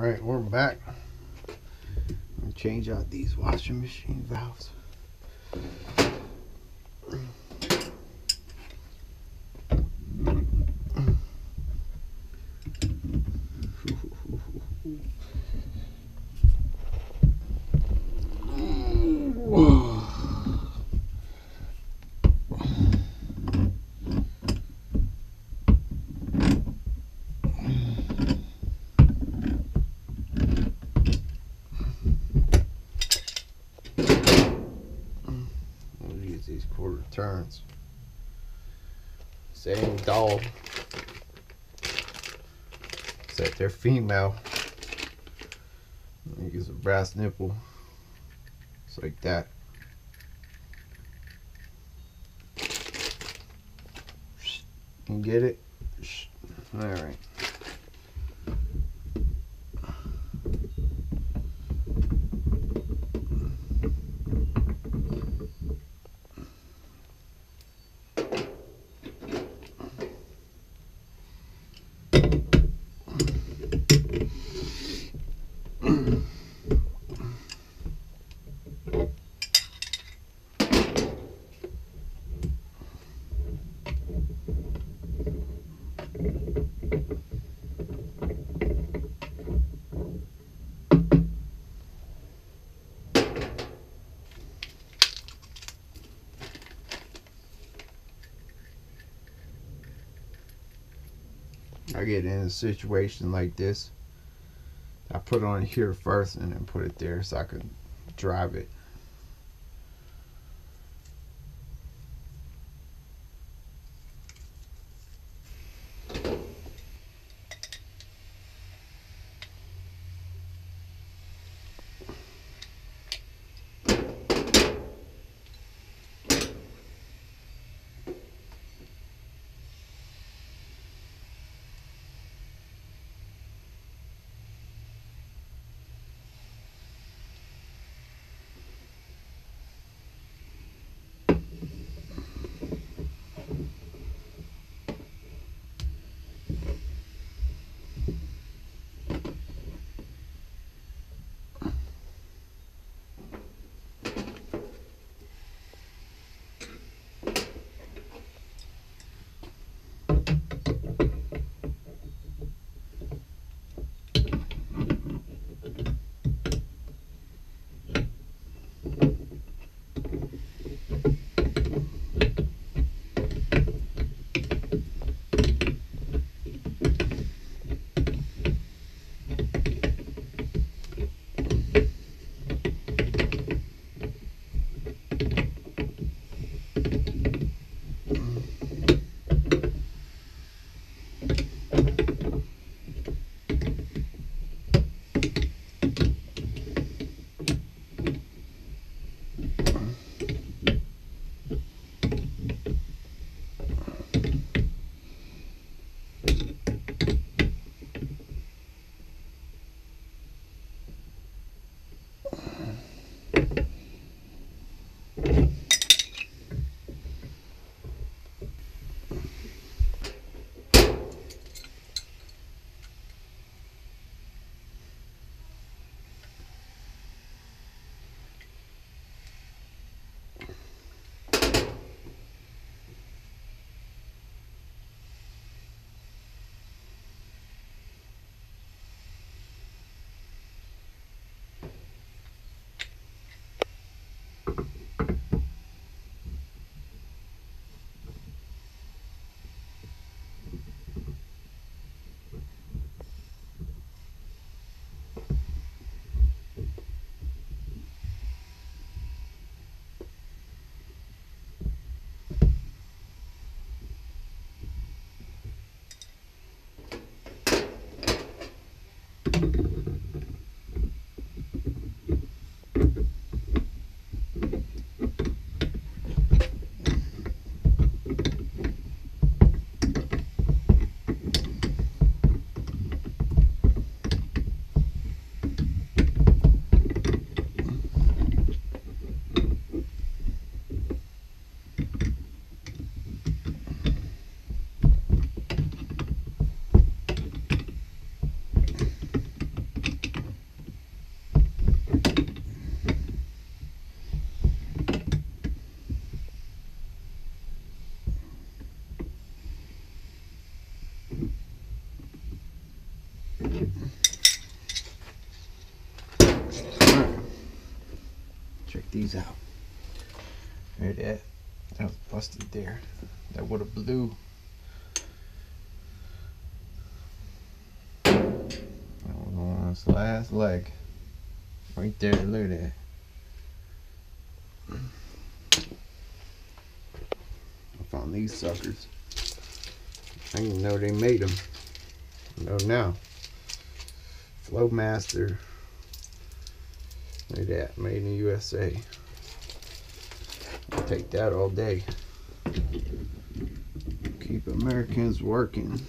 Alright, we're back. Change out these washing machine valves. These quarter turns. Same dog, except they're female. Use a brass nipple. It's like that. You get it? All right. I get in a situation like this, I put it on here first and then put it there so I can drive it. Check these out. Hear that? That was busted there. That would have blew. That was on its last leg. Right there, look at that. I found these suckers. I didn't know they made them. I know now. Flowmaster. Look at that, made in the USA. I'll take that all day. Keep Americans working.